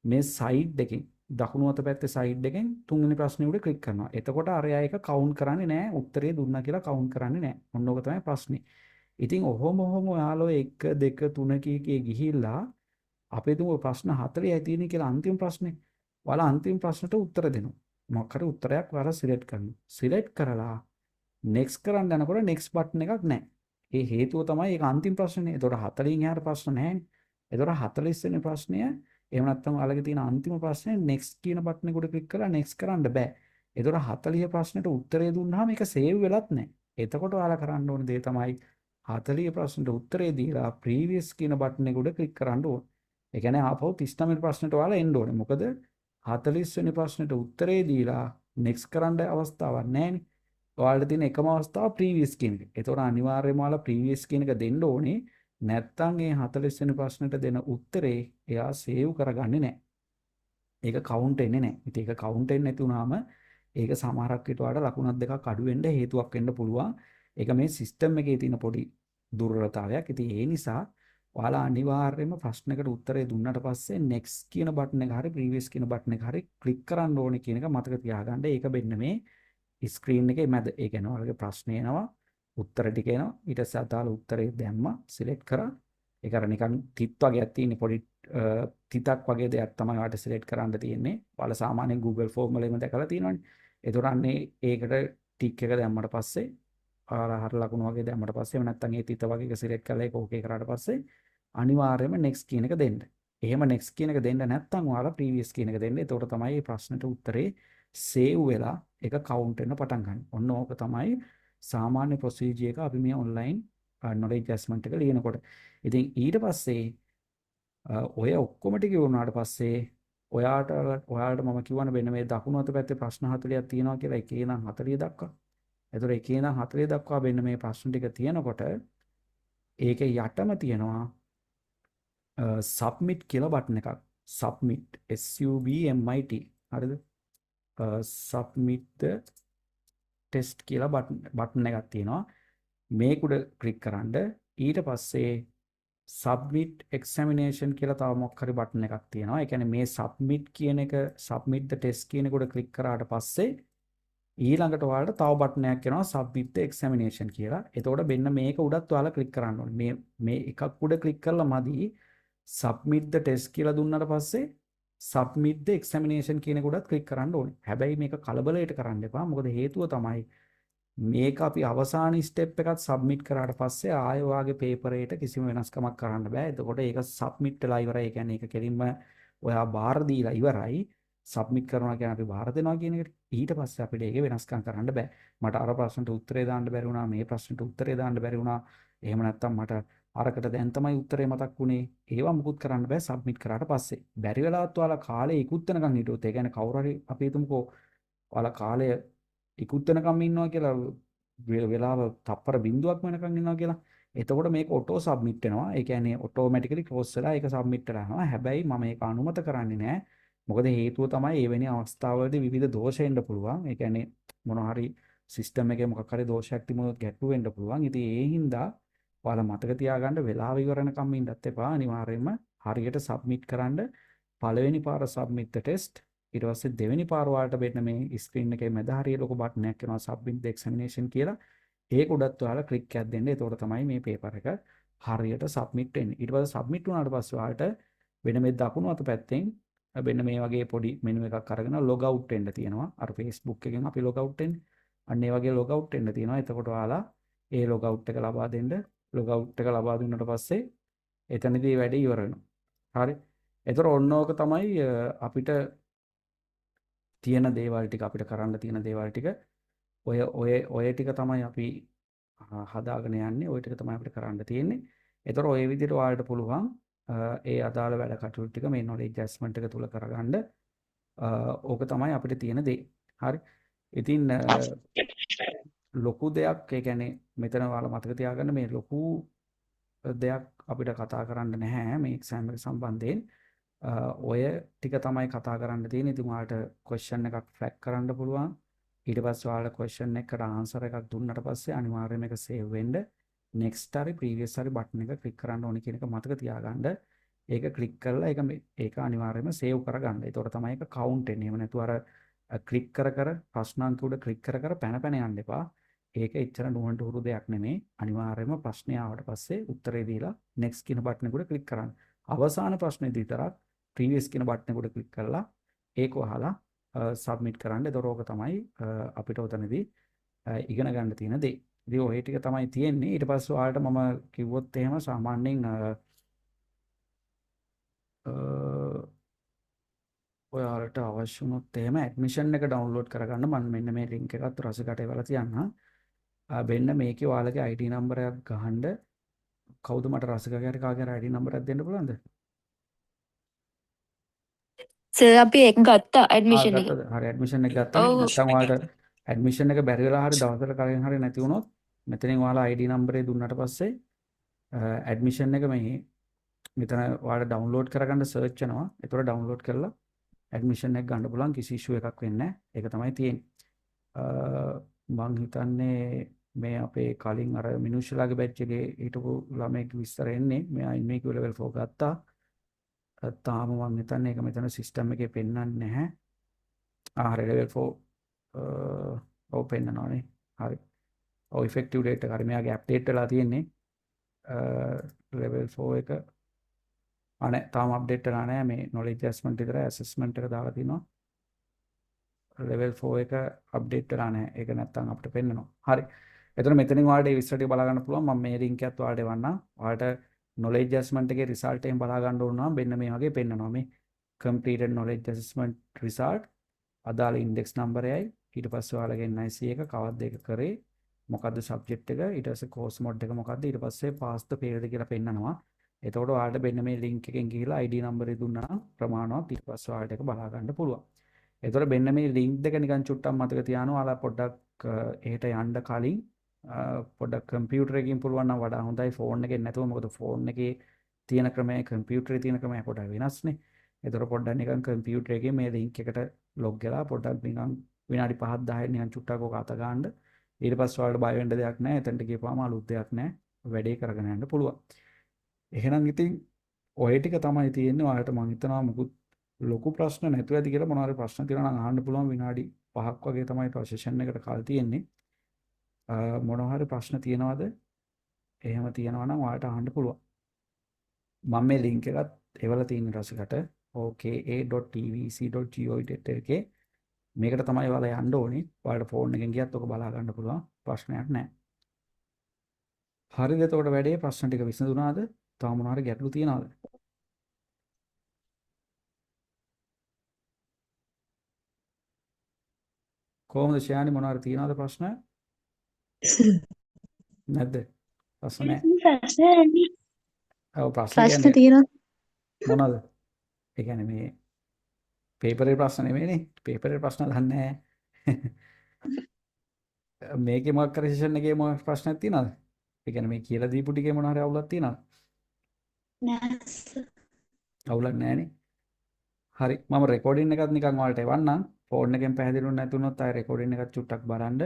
මේ සයිඩ් එකෙන් දකුණු අත පැත්තේ සයිඩ් එකෙන් තුන්වෙනි ප්‍රශ්නේ උඩ ක්ලික් කරනවා. එතකොට අර එයා එක කවුන්ට් කරන්නේ නැහැ. උත්තරේ දුන්නා කියලා කවුන්ට් කරන්නේ නැහැ. ඔන්න ඕක තමයි ප්‍රශ්නේ. ඉතින් ඔහොම ඔයාලා 1 2 3 කීකේ ගිහිල්ලා අපේ තුමු ප්‍රශ්න 40යි තියෙන්නේ කියලා අන්තිම ප්‍රශ්නේ. ඔයාලා අන්තිම ප්‍රශ්නට උත්තර දෙනවා. මොකක් හරි උත්තරයක් ඔයාලා සිලෙක්ට් කරනවා. සිලෙක්ට් කරලා next කරන්න යනකොට next බටන් එකක් නැහැ. ඒ හේතුව තමයි ඒක අන්තිම ප්‍රශ්නේ. ඒතකොට 40න් එහාට ප්‍රශ්න නැහැනේ. ඒතකොට 40 වෙනි ප්‍රශ්නය එහෙම නැත්නම් ඔයාලගේ තියෙන අන්තිම ප්‍රශ්නේ next කියන බටන් එක උඩ ක්ලික් කරලා next කරන්න බෑ. ඒතකොට 40 ප්‍රශ්නෙට උත්තරේ දුන්නාම ඒක සේව් වෙලත් නැහැ. එතකොට ඔයාලා කරන්න ඕන දේ තමයි 40 ප්‍රශ්නට උත්තරේ දීලා previous කියන බටන් එක උඩ ක්ලික් කරන්න ඕන. ඒ කියන්නේ ආපහු 39 වෙනි ප්‍රශ්නට ඔයාලා එන්න ඕනේ. මොකද 40 වෙනි ප්‍රශ්නට උත්තරේ දීලා next කරන්න අවස්ථාවක් නැහැනේ. ඔයාලට තියෙන එකම අවස්ථාව previous කියන එක. ඒතකොට අනිවාර්යයෙන්ම ඔයාලා previous කියන එක දෙන්න ඕනේ. නැත්තම් ඒ 40 වෙනි ප්‍රශ්නෙට දෙන උත්තරේ එයා සේව් කරගන්නේ නැහැ. ඒක කවුන්ට් වෙන්නේ නැහැ. ඉතින් ඒක කවුන්ට් වෙන්නේ නැති වුනහම ඒක සමහරක් විට ඔයාලට ලකුණක් දෙකක් අඩු වෙන්න හේතුවක් වෙන්න පුළුවන්. ඒක මේ සිස්ටම් එකේ තියෙන පොඩි දුර්වලතාවයක්. ඉතින් ඒ නිසා ඔයාලා අනිවාර්යයෙන්ම ප්‍රශ්නයකට උත්තරේ දුන්නාට පස්සේ next කියන බටන් එක හරි previous කියන බටන් එක හරි ක්ලික් කරන්න ඕනේ කියන එක මතක තියාගන්න. ඒක වෙන්න මේ ස්ක්‍රීන් එකේ මැද. ඒ කියන්නේ ඔයාලගේ ප්‍රශ්නේ එනවා, උත්තර ටික එනවා. ඊට පස්සේ අදාළ උත්තරේ දැම්මා, සිලෙක්ට් කරා. ඒක අර නිකන් තිත් වගේක් තියෙන පොඩි තිතක් වගේ දෙයක් තමයි ඔයාලට සිලෙක්ට් කරන්න තියෙන්නේ. ඔයාලා සාමාන්‍යයෙන් Google ෆෝම් වලම දැකලා තියෙනවනේ. ඒතොර අන්නේ ඒකට ටික් එක දැම්මට පස්සේ ඔයාලා හර ලකුණු වගේ දැම්මට පස්සේ එහෙම නැත්නම් ඒ තිත වගේ එක සිලෙක්ට් කරලා ඒක ඕකේ කරාට පස්සේ අනිවාර්යයෙන්ම next කියන එක දෙන්න. එහෙම next කියන එක දෙන්න නැත්නම් ඔයාලා previous කියන එක දෙන්න. එතකොට තමයි මේ ප්‍රශ්නෙට උත්තරේ සේව් වෙලා ඒක කවුන්ට් වෙන්න පටන් ගන්න. ඔන්න ඕක තමයි සාමාන්‍ය ප්‍රොසීජර් එක අපි මේ ඔන්ලයින් knowledge assessment එක ලියනකොට. ඉතින් ඊට පස්සේ ඔය ඔක්කොම ටික වුණාට පස්සේ ඔයාලට මම කියවන වෙන මේ දකුණු අත පැත්තේ ප්‍රශ්න 40ක් තියෙනවා කියලා එකේ ඉඳන් 40 දක්වා. ඒතර එකේ ඉඳන් 40 දක්වා වෙන්න මේ ප්‍රශ්න ටික තියෙනකොට ඒකේ යටම තියෙනවා submit කියලා බටන් එකක්. submit SUBMIT. හරිද? submit the test කියලා බටන් එකක් තියෙනවා. මේක උඩ ක්ලික් කරන්න. ඊට පස්සේ submit examination කියලා තව මොකක් හරි බටන් එකක් තියෙනවා. ඒ කියන්නේ මේ submit කියන එක submit the test කියන එක උඩ ක්ලික් කරාට පස්සේ ඊළඟට ඔයාලට තව බටන් එකක් එනවා submit the examination කියලා. එතකොට මෙන්න මේක උඩත් ඔයාලා ක්ලික් කරන්න ඕනේ. මේ එකක් උඩ ක්ලික් කරලා මදි submit the test කියලා දුන්නාට පස්සේ submit the examination කියන එක උඩත් ක්ලික් කරන්න ඕනේ. හැබැයි මේක කලබලයට කරන්න එපා. මොකද හේතුව තමයි මේක අපි අවසාන ස්ටෙප් එකත් සබ්මිට් කරාට පස්සේ ආයෙ ඔයාගේ පේපර් එකට කිසිම වෙනස්කමක් කරන්න බෑ. එතකොට ඒක සබ්මිට් වෙලා ඉවරයි. ඒ කියන්නේ ඒක කෙලින්ම ඔයා බාර දීලා ඉවරයි. සබ්මිට් කරනවා කියන්නේ අපි බාර දෙනවා කියන එකට. ඊට පස්සේ අපිට ඒක වෙනස්කම් කරන්න බෑ. මට අර ප්‍රශ්නට උත්තරේ දාන්න බැරි වුණා. මේ ප්‍රශ්නට උත්තරේ දාන්න බැරි වුණා. එහෙම නැත්නම් මට අරකට දැන් තමයි උත්තරේ මතක් වුණේ. ඒවා මුකුත් කරන්න බෑ සබ්මිට් කරාට පස්සේ. බැරි වෙලාවත් ඔයාලා කාලේ ඉක්ුත් වෙනකන් හිටියොත් ඒ කියන්නේ කවුරු හරි අපි හිතමුකෝ ඔයාලා කාලය ඉක්ුත් වෙනකම් ඉන්නවා කියලා වෙලාව තප්පර බිඳුවක් වෙනකන් ඉන්නවා කියලා. එතකොට මේක ඔටෝ සබ්මිට් වෙනවා. ඒ කියන්නේ ඔටෝමැටිකලි ක්ලෝස් වෙලා ඒක සබ්මිට් වෙලා යනවා. හැබැයි මම ඒක අනුමත කරන්නේ නැහැ. මොකද හේතුව තමයි එවැනි අවස්ථාවලදී විවිධ දෝෂ එන්න පුළුවන්. ඒ කියන්නේ මොනවා හරි සිස්ටම් එකේ මොකක් හරි දෝෂයක් තිබුණොත් ගැටලු වෙන්න පුළුවන්. ඉතින් ඒ හින්දා ඔයාලා මතක තියාගන්න වෙලාව ඉවර වෙනකම් ඉන්නත් එපා. අනිවාර්යයෙන්ම හරියට සබ්මිට් කරන්න. පළවෙනි පාර සබ්මිට් ද ටෙස්ට්. ඊට පස්සේ දෙවෙනි පාර ඔයාලට මෙන්න මේ ස්ක්‍රීන් එකේ මැද හරිය ලොකු බටන් එකක් එනවා සබ්මිට් ද එක්සැමිනේෂන් කියලා. ඒක උඩත් ඔයාලා ක්ලික් එකක් දෙන්න. එතකොට තමයි මේ පේපර් එක හරියට සබ්මිට් වෙන්නේ. ඊට පස්සේ සබ්මිට් වුණාට පස්සේ ඔයාලට වෙන මේ දකුණු අත පැත්තෙන් වෙන මේ වගේ පොඩි මෙනු එකක් අරගෙන ලොග් අවුට් වෙන්න තියෙනවා. අර Facebook එකෙන් අපි ලොග් අවුට් වෙන්නේ. අන්න ඒ වගේ ලොග් අවුට් වෙන්න තියෙනවා. එතකොට ඔයාලා ඒ ලොග් අවුට් එක ලබා දෙන්න. ලොග් අවුට් එක ලබා දුන්නාට පස්සේ එතනදී වැඩේ ඉවර වෙනවා. හරි. එතකොට ඔන්න ඕක තමයි අපිට තියෙන දේවල් ටික අපිට කරන්න තියෙන දේවල් ටික ඔය ටික තමයි අපි හදාගෙන යන්නේ. ඔය ටික තමයි අපිට කරන්න තියෙන්නේ. එතකොට ඔය විදිහට ඔයාලට පුළුවන් ඒ අදාළ වැඩ කටයුතු ටික මේ knowledge assessment එක තුල කරගන්න. ඕක තමයි අපිට තියෙන දේ. හරි. ඉතින් ලොකු දෙයක් ඒ කියන්නේ මෙතන ඔයාලා මතක තියාගන්න මේ ලොකු දෙයක් අපිට කතා කරන්න නැහැ මේ එක්සෑම් එක සම්බන්ධයෙන්. ඔය ටික තමයි කතා කරන්න තියෙන්නේ. ඉතින් ඔයාලට ක්වෙස්චන් එකක් ෆ්ලැග් කරන්න පුළුවන්. ඊට පස්සේ ඔයාලා ක්වෙස්චන් එකකට ආන්සර් එකක් දුන්නාට පස්සේ අනිවාර්යයෙන්ම ඒක සේව් වෙන්න next හරි previous හරි බටන් එක ක්ලික් කරන්න ඕනේ කියන එක මතක තියාගන්න. ඒක ක්ලික් කරලා ඒක අනිවාර්යයෙන්ම සේව් කරගන්න. ඒතකොට තමයි ඒක කවුන්ට් වෙන්නේ. එහෙම නැතුව අර ක්ලික් කර ප්‍රශ්න අංක උඩ ක්ලික් කර පැන යන්න එපා. ඒක එච්චර නුවණට උරු දෙයක් නෙමෙයි. අනිවාර්යයෙන්ම ප්‍රශ්නේ ආවට පස්සේ උත්තරේ දීලා next කියන බටන් එක උඩ ක්ලික් කරන්න. අවසාන ප්‍රශ්නේදී විතරක් previous කියන බටන් එක උඩ ක්ලික් කරලා ඒක වහලා සබ්මිට් කරන්න. ඒතකොට ඕක තමයි අපිට උතනදී ඉගෙන ගන්න තියෙන දේ. ඉතින් ඔය ටික තමයි තියෙන්නේ. ඊට පස්සේ ඔයාලට මම කිව්වොත් එහෙම සාමාන්‍යයෙන් ඔයාලට අවශ්‍ය වුණොත් එහෙම ඇඩ්මිෂන් එක ඩවුන්ලෝඩ් කරගන්න මම මෙන්න මේ ලින්ක් එකත් රසකට එවලා තියන්නම්. වෙන්න මේකේ ඔයාලගේ ID නම්බර් එකක් ගහන්න. කවුද මට රසකගේ හරි කාගේ හරි ID නම්බර් එකක් දෙන්න පුළුවන්ද? සර් අපි ඒක ගත්තා ඇඩ්මිෂන් එක. ගත්තද? හරි ඇඩ්මිෂන් එක ගත්තනේ. ඔව්. නැත්නම් ඔයාලට ඇඩ්මිෂන් එක බැරි වෙලා හරි දවසකට කලින් හරි නැති වුණොත් මෙතනින් ඔයාලා ID නම්බරේ දුන්නාට පස්සේ ඇඩ්මිෂන් එක මෙතන ඔයාලා ඩවුන්ලෝඩ් කරගන්න සර්ච් කරනවා. ඒතකොට ඩවුන්ලෝඩ් කරලා ඇඩ්මිෂන් එක ගන්න පුළුවන්. කිසි ඉෂුව එකක් වෙන්නේ නැහැ. ඒක තමයි තියෙන්නේ. මං හිතන්නේ මේ අපේ කලින් අර මිනුෂ්‍යලාගේ බැච් එකේ හිටපු ළමයෙක් විස්තර එන්නේ. මෙයා ඉන්නේ කිව්ව ලෙවල් 4 ගත්තා. තාම මං හිතන්නේ ඒක මෙතන සිස්ටම් එකේ පෙන්වන්නේ නැහැ. හරි ලෙවල් 4 ඔව් පෙන්නනවානේ. හරි. ඔව් ඉෆෙක්ටිව් ඩේට් එක හරි මෙයාගේ අප්ඩේට් වෙලා තියෙන්නේ. ලෙවල් 4 එක අනේ තාම අප්ඩේට් වෙලා නැහැ. මේ knowledge assessment විතරයි assessment එක දාලා තිනවා. ලෙවල් 4 එක අප්ඩේට් වෙලා නැහැ. ඒක නැත්තම් අපිට පෙන්නනවා. හරි. එතන මෙතනින් ඔයාලට ඒ විස්තර ටික බලා ගන්න පුළුවන්. මම මේ ලින්ක් එකත් ඔයාලට එවන්නම්. ඔයාලට knowledge assessment එකේ result එකෙන් බලා ගන්න ඕන නම් මෙන්න මේ වගේ පෙන්නනවා. මේ completed knowledge assessment result අදාළ index number එකයි ඊට පස්සේ ඔයාලගේ NIC එක කවද්ද ඒක කරේ මොකද්ද subject එක ඊට පස්සේ course mode එක මොකද්ද ඊට පස්සේ pass the failed කියලා පෙන්නනවා. එතකොට ඔයාලට මෙන්න මේ link එකෙන් ගිහිලා ID number එක දුන්නා නම් ප්‍රමාණවත් ඊට පස්සේ ඔයාලට ඒක බලා ගන්න පුළුවන්. එතකොට මෙන්න මේ link දෙක නිකන් චුට්ටක් මතක තියාගන්න. ඔයාලා පොඩ්ඩක් එහෙට යන්න කලින් පොඩ්ඩක් කම්පියුටර් එකකින් පුළුවන් නම් වඩා හොඳයි ෆෝන් එකෙන් නැතුව. මොකද ෆෝන් එකේ තියෙන ක්‍රමය කම්පියුටරේ තියෙන ක්‍රමය පොඩ්ඩක් වෙනස්නේ. එතකොට පොඩ්ඩක් නිකන් කම්පියුටර් එකේ මේ link එකට log වෙලා පොඩ්ඩක් නිකන් විනාඩි 5ක් 10ක් නිකන් චුට්ටක් ඔක අත ගන්න. ඊට පස්සේ ඔයාලට බය වෙන්න දෙයක් නැහැ. එතනට ගිහපුවාම අලුත් දෙයක් නැහැ. වැඩේ කරගෙන යන්න පුළුවන්. එහෙනම් ඉතින් ඔය ටික තමයි තියෙන්නේ. ඔයාලට මම හිතනවා මුකුත් ලොකු ප්‍රශ්න නැතුව ඇති කියලා. මොනවා හරි ප්‍රශ්න තියෙනවා නම් අහන්න පුළුවන්. විනාඩි 5ක් වගේ තමයි තව සෙෂන් එකට කල් තියෙන්නේ. මොනවා හරි ප්‍රශ්න තියෙනවද? එහෙම තියෙනවා නම් ඔයාලට අහන්න පුළුවන්. මම මේ ලින්ක් එකත් එවලා තියෙන රසකට oka.tvc.go.lt එකේ මේකට තමයි ඔයාලා යන්න ඕනේ. ඔයාලට ෆෝන් එකෙන් ගියත් ඔක බලා ගන්න පුළුවන්. ප්‍රශ්නයක් නැහැ. හරිද? එතකොට වැඩේ ප්‍රශ්න ටික විසඳුණාද? තව මොනවා හරි ගැටලු තියෙනවද? කොහොමද ශයානි මොනවා හරි තියෙනවද ප්‍රශ්න? නැද්ද? ප්‍රශ්න නැහැ. ඔව් ප්‍රශ්න ප්‍රශ්න කියන්නේ තියෙනවා. මොනවද? ඒ කියන්නේ මේ පේපරේ ප්‍රශ්න නෙමෙයිනේ. පේපරේ ප්‍රශ්න දන්නේ නැහැ. මේකේ මොකක් කර සෙෂන් එකේ මොකක් ප්‍රශ්නයක් තියෙනවද? ඒ කියන්නේ මේ කියලා දීපු ටිකේ මොන හරි අවුලක් තියෙනවද? නෑ සර්. අවුලක් නැහැනේ. හරි මම රෙකෝඩින් එකත් නිකන් ඔයාලට එවන්නම්. ෆෝන් එකෙන් පැහැදිලි නැතුනොත් ආයෙ රෙකෝඩින් එකත් චුට්ටක් බලන්න.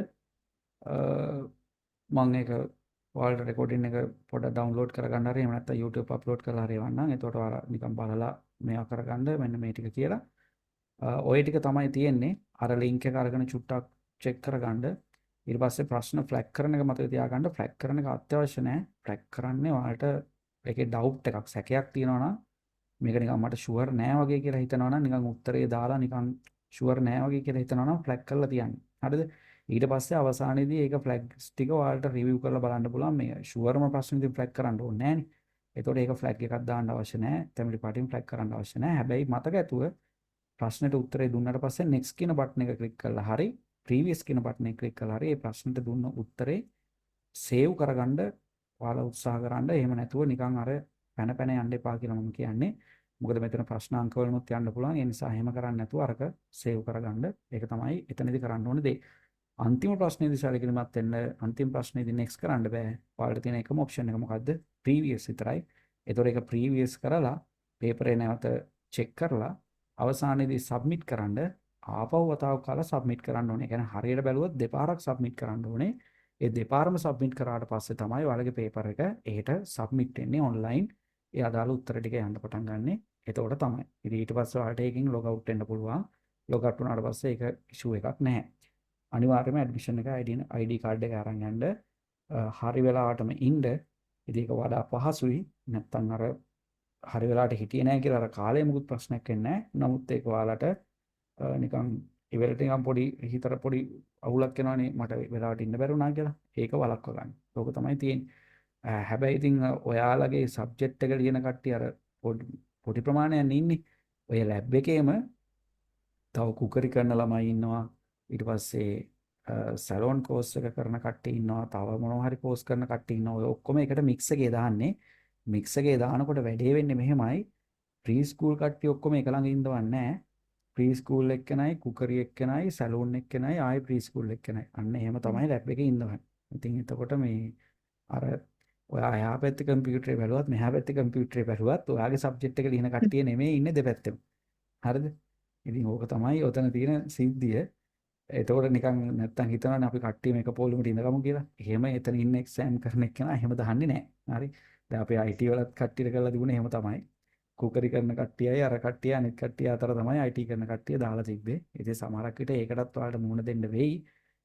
මම ඒක ඔයාලට රෙකෝඩින් එක පොඩ්ඩක් ඩවුන්ලෝඩ් කරගන්න හරි එහෙම නැත්නම් YouTube අප්ලෝඩ් කරලා හරි එවන්නම්. එතකොට ඔයාලා නිකන් බලලා මේවා කරගන්න මෙන්න මේ ටික කියලා. ඔය ටික තමයි තියෙන්නේ. අර ලින්ක් එක අරගෙන චුට්ටක් චෙක් කරගන්න. ඊට පස්සේ ප්‍රශ්න ෆ්ලැග් කරන එක මතක තියාගන්න. ෆ්ලැග් කරන එක අත්‍යවශ්‍ය නැහැ. ෆ්ලැග් කරන්නේ ඔයාලට ඒකේ ඩවුට් එකක් සැකයක් තියෙනවා නම් මේක නිකන් මට ෂුවර් නෑ වගේ කියලා හිතනවා නම් නිකන් උත්තරේ දාලා නිකන් ෂුවර් නෑ වගේ කියලා හිතනවා නම් ෆ්ලැග් කරලා තියන්න. හරිද? ඊට පස්සේ අවසානයේදී ඒක ෆ්ලැග්ස් ටික ඔයාලට රිවිව් කරලා බලන්න පුළුවන්. මේ ෂුවර්ම ප්‍රශ්නෙදී ෆ්ලැග් කරන්න ඕනේ නෑනේ. ඒතකොට ඒක ෆ්ලැග් එකක් දාන්න අවශ්‍ය නෑ. තැඹිලි පාටින් ෆ්ලැග් කරන්න අවශ්‍ය නෑ. හැබැයි මතක ඇතුව ප්‍රශ්නෙට උත්තරේ දුන්නාට පස්සේ next කියන බටන් එක ක්ලික් කරලා හරි previous කියන බටන් එක ක්ලික් කරලා හරි ඒ ප්‍රශ්නෙට දුන්න උත්තරේ සේව් කරගන්න ඔයාලා උත්සාහ කරන්න. එහෙම නැතුව නිකන් අර පැන පැන යන්න එපා කියලා මම කියන්නේ. මොකද මෙතන ප්‍රශ්න අංක වලනුත් යන්න පුළුවන්. ඒ නිසා එහෙම කරන්නේ නැතුව අරක සේව් කරගන්න. ඒක තමයි එතනදී කරන්න ඕනේ දේ. අන්තිම ප්‍රශ්නේදී සැලකිලිමත් වෙන්න අන්තිම ප්‍රශ්නේදී next කරන්න බෑ. ඔයාලට තියෙන එකම ඔප්ෂන් එක මොකද්ද? previous විතරයි. ඒතකොට ඒක previous කරලා පේපරේ නැවත චෙක් කරලා අවසානයේදී සබ්මිට් කරන්න ආපහු වතාවක් කාලා සබ්මිට් කරන්න ඕනේ. ඒ කියන්නේ හරියට බැලුවොත් දෙපාරක් සබ්මිට් කරන්න ඕනේ. ඒ දෙපාරම සබ්මිට් කරාට පස්සේ තමයි ඔයාලගේ පේපර් එක එහෙට සබ්මිට් වෙන්නේ ඔන්ලයින්. ඒ අදාළ උත්තර ටික යන්න පටන් ගන්නෙ. එතකොට තමයි. ඉතින් ඊට පස්සේ ඔයාලට ඒකෙන් ලොග් අවුට් වෙන්න පුළුවන්. ලොග් අවුට් වුණාට පස්සේ ඒක ඉෂුව එකක් නැහැ. අනිවාර්යයෙන්ම ඇඩ්මිෂන් එක ID කාඩ් එක අරන් යන්න. හරි වෙලාවටම ඉන්න. ඉතින් ඒක වඩා පහසුයි. නැත්තම් අර හරි වෙලාවට හිටියේ නැහැ කියලා අර කාලේ මුකුත් ප්‍රශ්නයක් වෙන්නේ නැහැ. නමුත් ඒක ඔයාලට නිකන් ඉවරට නිකන් පොඩි හිතට පොඩි අවුලක් එනවනේ මට වෙලාවට ඉන්න බැරුණා කියලා. ඒක වළක්ව ගන්න. ඕක තමයි තියෙන්නේ. හැබැයි ඉතින් ඔයාලගේ සබ්ජෙක්ට් එක ලියන කට්ටිය අර පොඩි ප්‍රමාණයක් ඉන්නේ. ඔය ලැබ් එකේම තව කුකරි කරන ළමයි ඉන්නවා. ඊට පස්සේ සැලොන් කෝස් එක කරන කට්ටිය ඉන්නවා. තව මොනවා හරි කෝස් කරන කට්ටිය ඉන්නවා. ඔය ඔක්කොම එකට මික්ස් එකේ දාන්නේ. මික්ස් එකේ දානකොට වැඩේ වෙන්නේ මෙහෙමයි. ප්‍රී ස්කූල් කට්ටිය ඔක්කොම එක ළඟ ඉඳවන්නේ නැහැ. ප්‍රී ස්කූල් එක්කෙනයි, කුකරි එක්කෙනයි, සැලූන් එක්කෙනයි, ආයි ප්‍රී ස්කූල් එක්කෙනයි. අන්න එහෙම තමයි ලැබ් එකේ ඉඳවන්නේ. ඉතින් එතකොට මේ අර ඔයා එහා පැත්තේ කම්පියුටරේ බැලුවත් මෙහා පැත්තේ කම්පියුටරේ බැලුවත් ඔයාගේ සබ්ජෙක්ට් එක ලියන කට්ටිය නෙමෙයි ඉන්නේ දෙපැත්තෙම. හරිද? ඉතින් ඕක තමයි ඔතන තියෙන සිද්ධිය. එතකොට නිකන් නැත්තම් හිතනවානේ අපි කට්ටියම එක පොලෙකට ඉඳගමු කියලා. එහෙම එතන ඉන්න එක්සෑම් කරන එක්කෙනා එහෙම දහන්නේ නැහැ. හරි. දැන් අපි IT වලත් කට්ටියට කරලා තිබුණේ එහෙම තමයි. කුකරි කරන කට්ටියයි අර කට්ටිය අනිත් කට්ටිය අතර තමයි IT කරන කට්ටිය දාලා තිබ්බේ. ඉතින් සමහරක් විට ඒකටත් ඔයාලට මුහුණ දෙන්න වෙයි.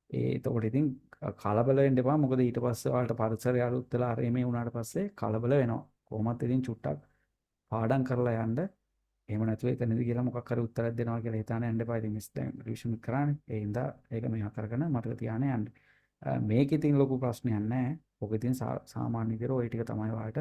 එතකොට ඉතින් කලබල වෙන්න එපා. මොකද ඊට පස්සේ ඔයාලට පරිසරය අලුත් වෙලා අර එමේ වුණාට පස්සේ කලබල වෙනවා. කොහොමත් ඉතින් චුට්ටක් පාඩම් කරලා යන්න. එහෙම නැතුව එතනදී කියලා මොකක් හරි උත්තරයක් දෙනවා කියලා හිතාන යන්න එපා. ඉතින් මිස් දැන් රිවිෂන් කරානේ. ඒ හින්දා ඒක මෙහා කරගෙන මතක තියාගෙන යන්න. මේක ඉතින් ලොකු ප්‍රශ්නයක් නැහැ. ඔක ඉතින් සාමාන්‍ය විදිහට ওই ටික තමයි ඔයාලට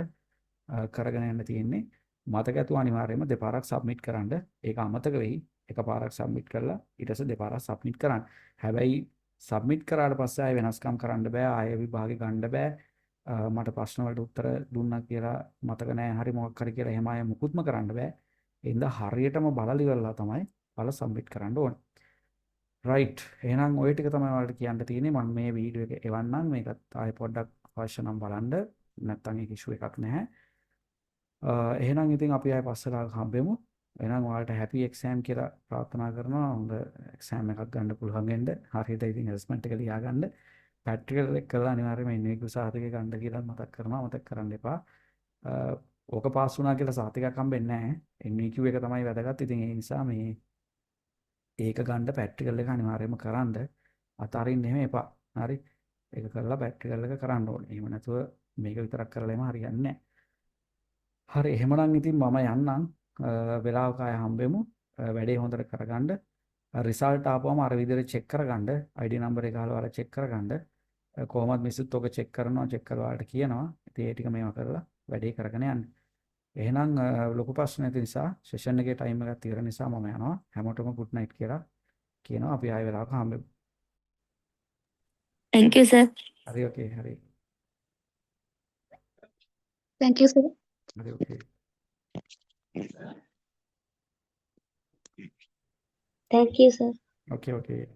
කරගෙන යන්න තියෙන්නේ. මතක ඇතුව අනිවාර්යයෙන්ම දෙපාරක් සබ්මිට් කරන්න. ඒක අමතක වෙයි. එකපාරක් සබ්මිට් කරලා ඊට පස්සේ දෙපාරක් සබ්මිට් කරන්න. හැබැයි සබ්මිට් කරාට පස්සේ ආයෙ වෙනස්කම් කරන්න බෑ. ආයෙ විභාගෙ ගන්න බෑ. මට ප්‍රශ්න වලට උත්තර දුන්නා කියලා මතක නැහැ. හරි මොකක් හරි කියලා එහෙම ආයෙ මුකුත්ම කරන්න බෑ. ඒ හින්දා හරියටම බලලා ඉවරලා තමයි බල සබ්මිට් කරන්න ඕනේ. රයිට්. එහෙනම් ওই ටික තමයි ඔයාලට කියන්න තියෙන්නේ. මම මේ වීඩියෝ එක එවන්නම්. මේකත් ආයෙ පොඩ්ඩක් අවශ්‍ය නම් බලන්න. නැත්තම් ඒක ඉෂුව එකක් නැහැ. එහෙනම් ඉතින් අපි ආයෙ පස්සලා හම්බෙමු. එහෙනම් ඔයාලට හැපි එක්සෑම් කියලා ප්‍රාර්ථනා කරනවා. හොඳ එක්සෑම් එකක් ගන්න පුළුවන් වෙන්න. හරියට ඉතින් ඇසස්මන්ට් එක ලියා ගන්න. ප්‍රැක්ටිකල් එක කරලා අනිවාර්යයෙන්ම NVQ සාධකය ගන්න කියලා මතක් කරනවා. මතක් කරන්න එපා. ඕක පාස් වුණා කියලා සාතිකයක් හම්බෙන්නේ නැහැ. NVQ එක තමයි වැදගත්. ඉතින් ඒ නිසා මේ ඒක ගන්න ප්‍රැක්ටිකල් එක අනිවාර්යයෙන්ම කරන්න. අතාරින්න එහෙම එපා. හරි. ඒක කරලා ප්‍රැක්ටිකල් එක කරන්න ඕනේ. එහෙම නැතුව මේක විතරක් කරලා එම හරියන්නේ නැහැ. හරි. එහෙමනම් ඉතින් මම යන්නම්. වෙලාවක ආය හම්බෙමු. වැඩේ හොඳට කරගන්න. රිසල්ට් ආපුවම අර විදිහට චෙක් කරගන්න. ID නම්බර් එක අහලා චෙක් කරගන්න. කොහොමද මිස්සුත් ඔක චෙක් කරනවා. චෙක් කරලා ඔයාලට කියනවා. ඉතින් ඒ ටික මේවා කරලා වැඩේ කරගෙන යන්න. එහෙනම් ලොකු ප්‍රශ්න නැති නිසා සෙෂන් එකේ ටයිම් එකක් ඉවර නිසා මම යනවා. හැමෝටම good night කියලා කියනවා. අපි ආයෙ වෙලාවක හම්බෙමු. Thank you, sir. හරි okay හරි. Thank you, sir. හරි okay. Thank you, sir. Okay okay.